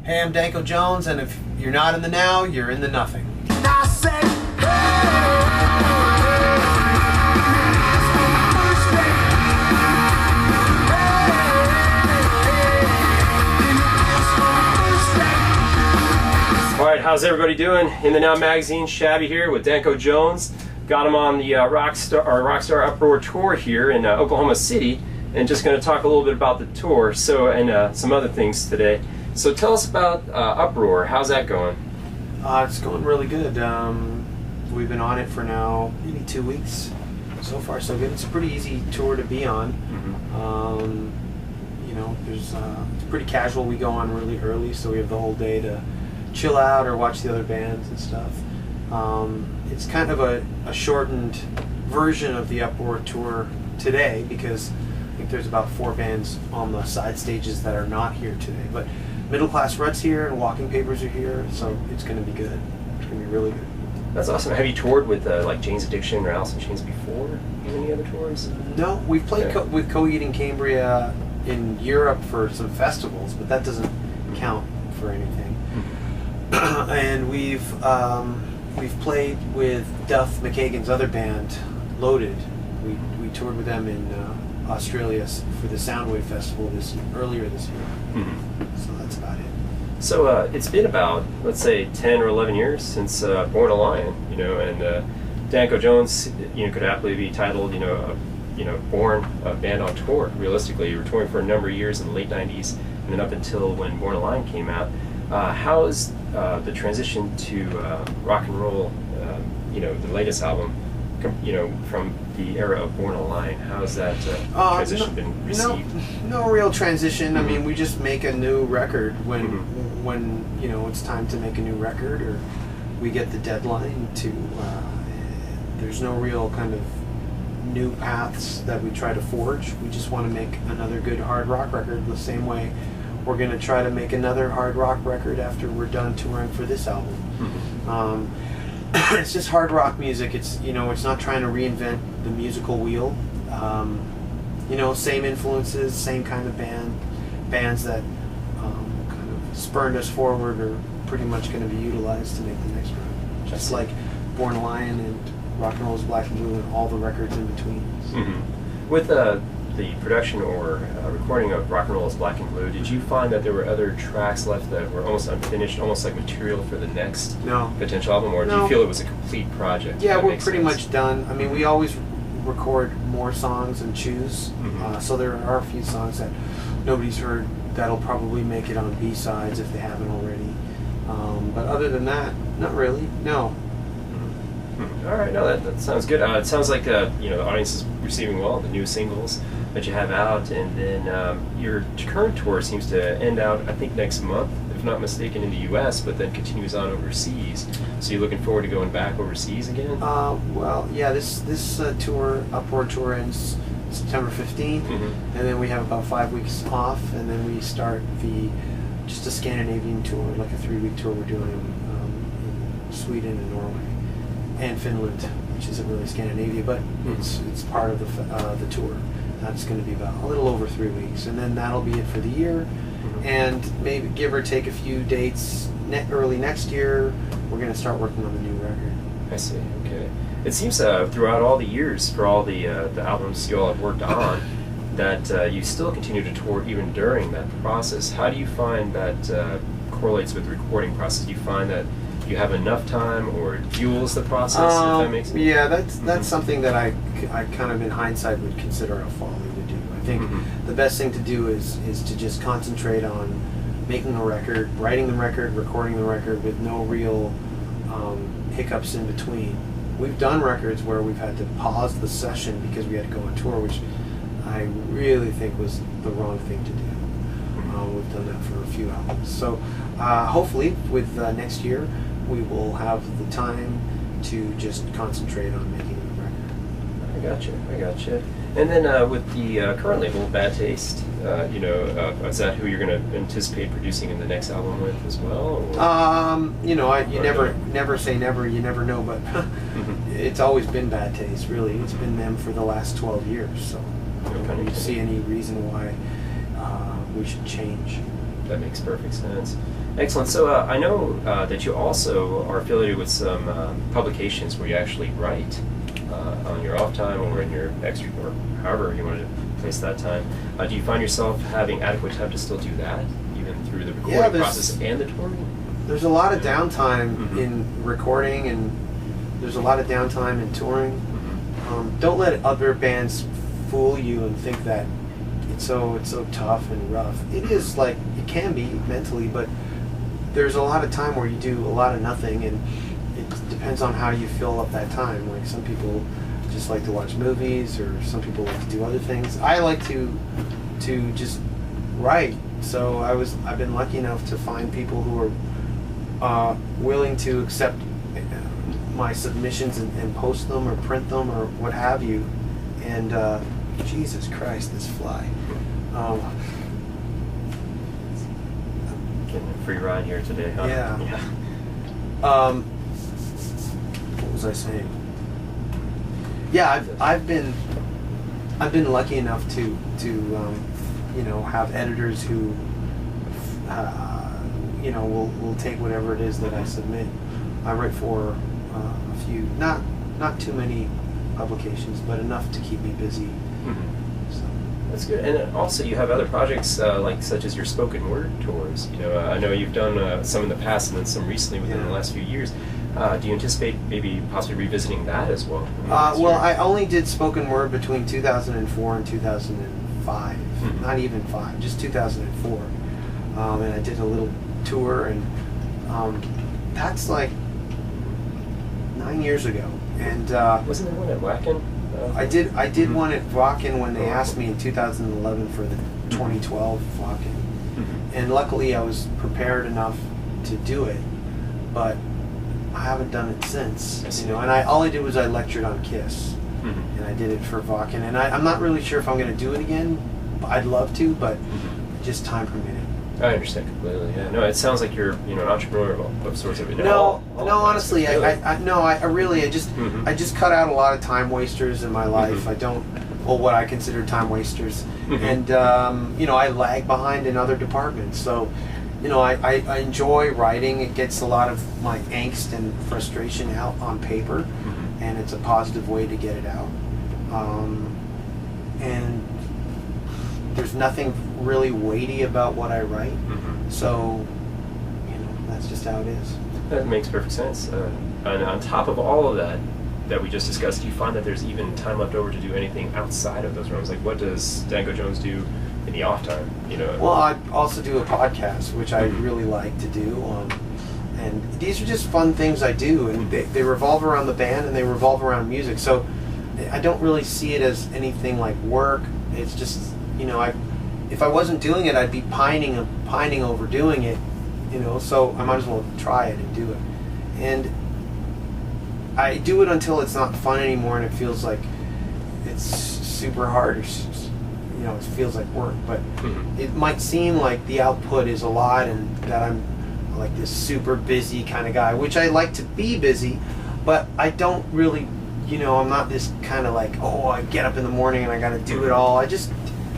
Hey, I'm Danko Jones, and if you're not in the now, you're in the nothing. I say, All right, how's everybody doing? In the Now magazine, Shabby here with Danko Jones. Got him on the Rockstar UPROAR tour here in Oklahoma City, and just going to talk a little bit about the tour, and some other things today. So tell us about UPROAR. How's that going? It's going really good. We've been on it for now maybe 2 weeks. So far, so good. It's a pretty easy tour to be on. You know, it's pretty casual. We go on really early, so we have the whole day to chill out or watch the other bands and stuff. It's kind of a shortened version of the UPROAR tour today, because I think there's about 4 bands on the side stages that are not here today. But Middle Class Rut's here and Walking Papers are here, so it's going to be good. It's going to be really good. That's awesome. Have you toured with like Jane's Addiction or Alice in Chains before? Any other tours? No, we've played with Coheed and Cambria in Europe for some festivals, but that doesn't count for anything. And we've played with Duff McKagan's other band, Loaded. We toured with them in Australia for the Soundwave Festival earlier this year. So that's about it. So it's been about, let's say, 10 or 11 years since Born a Lion, you know, and Danko Jones, you know, could aptly be titled, Born a Band on Tour. Realistically, you were touring for a number of years in the late 90s, and then up until when Born a Lion came out. How is the transition to rock and roll, the latest album, from the era of Born a Lion? How has that transition been received? No real transition. I mean, we just make a new record when it's time to make a new record, or we get the deadline to. There's no real kind of new paths that we try to forge. We just want to make another good hard rock record the same way we're going to try to make another hard rock record after we're done touring for this album. It's just hard rock music. It's it's not trying to reinvent the musical wheel. Same influences, same kind of bands that kind of spurned us forward are pretty much going to be utilized to make the next record. Just like Born a Lion and Rock and Roll's Black and Blue and all the records in between. With the production or recording of Rock and Roll's Black and Blue, did you find that there were other tracks left that were almost unfinished, almost like material for the next potential album, or do you feel it was a complete project? Yeah, we're pretty much done. I mean, we always record more songs and choose, so there are a few songs that nobody's heard that'll probably make it on B-sides if they haven't already. But other than that, not really, no. All right, no, that sounds good. It sounds like the audience is receiving well the new singles that you have out, and then your current tour seems to end out, I think, next month, if not mistaken, in the U.S., but then continues on overseas. So you're looking forward to going back overseas again? Well, yeah, this tour, UPROAR tour, ends September 15th, and then we have about 5 weeks off, and then we start just a Scandinavian tour, like a 3-week tour we're doing in Sweden and Norway and Finland, which isn't really Scandinavia, but it's part of the tour. That's going to be about a little over 3 weeks, and then that'll be it for the year. And maybe give or take a few dates early next year, we're going to start working on the new record. I see. Okay. It seems throughout all the years, for all the albums you all have worked on, that you still continue to tour even during that process. How do you find that correlates with the recording process? Do you find that you have enough time, or fuels the process, if that makes sense? Yeah, that's something that I kind of in hindsight would consider a folly to do. I think the best thing to do is to just concentrate on making a record, writing the record, recording the record with no real hiccups in between. We've done records where we've had to pause the session because we had to go on tour, which I really think was the wrong thing to do. We've done that for a few albums. So hopefully with next year, we will have the time to just concentrate on making the record. I gotcha. And then with the current label, Bad Taste, is that who you're going to anticipate producing in the next album with as well? Or? You never say never. You never know, but it's always been Bad Taste. Really, it's been them for the last 12 years. So I don't see any reason why we should change. That makes perfect sense. Excellent. So I know that you also are affiliated with some publications where you actually write on your off time or in your extra, or however you want to place that time. Do you find yourself having adequate time to still do that, even through the recording process and the touring? There's a lot of downtime in recording, and there's a lot of downtime in touring. Don't let other bands fool you and think that it's so tough and rough. It is, like, it can be mentally, but there's a lot of time where you do a lot of nothing, and it depends on how you fill up that time. Like, some people just like to watch movies, or some people like to do other things. I like to just write. So I've been lucky enough to find people who are willing to accept my submissions and post them or print them or what have you. And Jesus Christ, this fly. Getting a free ride here today, huh? Yeah. What was I saying? Yeah, I've been lucky enough to have editors who will take whatever it is that I submit. I write for a few, not too many publications, but enough to keep me busy. So. That's good. And also, you have other projects such as your spoken word tours. I know you've done some in the past and then some recently within the last few years. Do you anticipate maybe possibly revisiting that as well? I only did spoken word between 2004 and 2005. Not even 5, just 2004. And I did a little tour, and that's like 9 years ago. And wasn't there one at Wacken? I did one at Wacken when they asked me in 2011 for the 2012 Wacken. And luckily I was prepared enough to do it, but I haven't done it since. And all I did was I lectured on Kiss, and I did it for Wacken. And I'm not really sure if I'm going to do it again. I'd love to, but just time permitting. I understand completely. Yeah. No, it sounds like you're an entrepreneur of sorts of it. No, honestly, really. I just cut out a lot of time wasters in my life. I don't, what I consider time wasters, and I lag behind in other departments. So, I enjoy writing. It gets a lot of my angst and frustration out on paper, and it's a positive way to get it out. And there's nothing really weighty about what I write, so that's just how it is. That makes perfect sense. And on top of all of that we just discussed, do you find that there's even time left over to do anything outside of those realms? Like, what does Danko Jones do in the off time? Well, I also do a podcast, which I really like to do, and these are just fun things I do, and they revolve around the band and they revolve around music. So I don't really see it as anything like work. It's just, if I wasn't doing it, I'd be pining over doing it, so I might as well try it and do it. And I do it until it's not fun anymore and it feels like it's super hard, or, it feels like work. But it might seem like the output is a lot and that I'm like this super busy kind of guy, which I like to be busy, but I don't really, I'm not this kind of like, I get up in the morning and I got to do it all.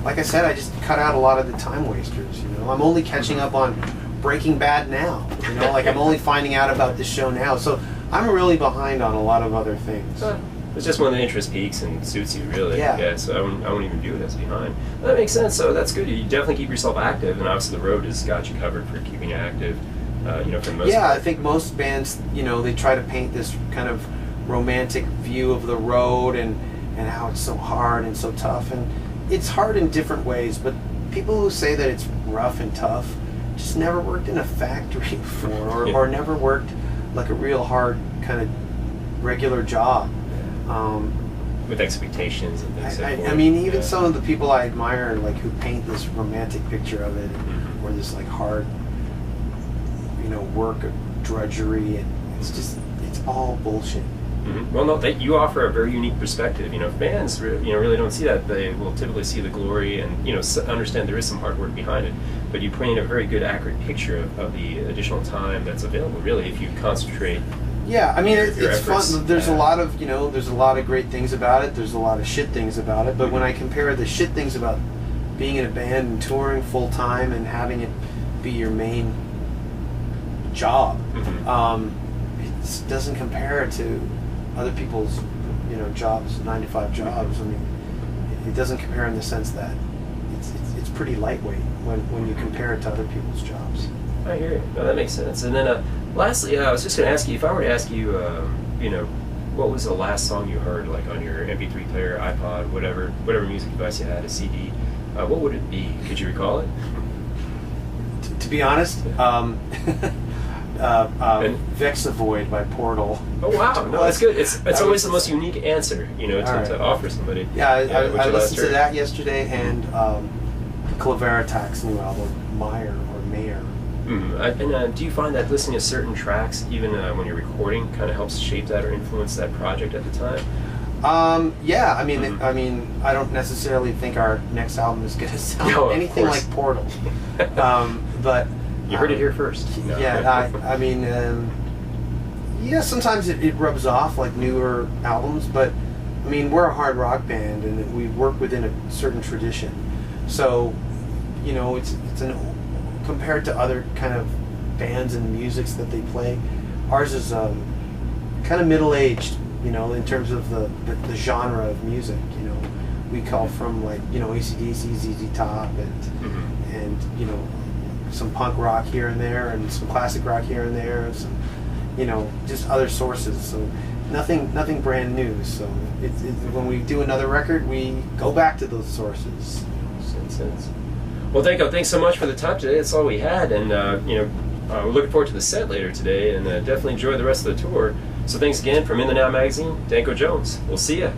Like I said, I just cut out a lot of the time wasters. I'm only catching up on Breaking Bad now. Like I'm only finding out about this show now. So I'm really behind on a lot of other things. It's just when the interest peaks and suits you, really. Yeah. So I won't even view it as behind. That makes sense. So that's good. You definitely keep yourself active, and obviously the road has got you covered for keeping you active. For the most part. I think most bands, they try to paint this kind of romantic view of the road and how it's so hard and so tough, and it's hard in different ways, but people who say that it's rough and tough just never worked in a factory before, or never worked like a real hard kind of regular job. With expectations and things like that. I mean, even some of the people I admire, like, who paint this romantic picture of it, or this like hard, work of drudgery, and it's all bullshit. Well, no, you offer a very unique perspective. Fans, really don't see that. They will typically see the glory and, understand there is some hard work behind it. But you paint a very good, accurate picture of the additional time that's available, really, if you concentrate. Yeah, I mean, it's efforts. fun. There's a lot of, there's a lot of great things about it. There's a lot of shit things about it. But when I compare the shit things about being in a band and touring full time and having it be your main job. Mm-hmm. It doesn't compare to other people's, jobs, 9-to-5 jobs. I mean, it doesn't compare in the sense that it's pretty lightweight when you compare it to other people's jobs. I hear you. No, that makes sense. And then lastly, I was just going to ask you, if I were to ask you, what was the last song you heard, like on your MP3 player, iPod, whatever music device you had, a CD, what would it be? Could you recall it? To be honest, Vex the Void by Portal. Oh wow, no, that's good. It's always the most unique answer, to offer somebody. Yeah, I listened to that yesterday, and Clavera Attack's new album, Mayer. Mm-hmm. And do you find that listening to certain tracks, even when you're recording, kind of helps shape that or influence that project at the time? Yeah, I mean, I don't necessarily think our next album is going to sound anything like Portal, but you heard it here first. No. Yeah, I mean, yeah, sometimes it rubs off like newer albums, but I mean, we're a hard rock band and we work within a certain tradition, so it's an compared to other kind of bands and musics that they play, ours is kind of middle-aged, in terms of the genre of music. We call from like AC/DC, ZZ Top, and some punk rock here and there, and some classic rock here and there, and some just other sources. So nothing brand new. So when we do another record, we go back to those sources. Makes sense. Well, Danko, thanks so much for the time today. That's all we had, and we're looking forward to the set later today, and definitely enjoy the rest of the tour. So thanks again from In the Now magazine, Danko Jones. We'll see ya.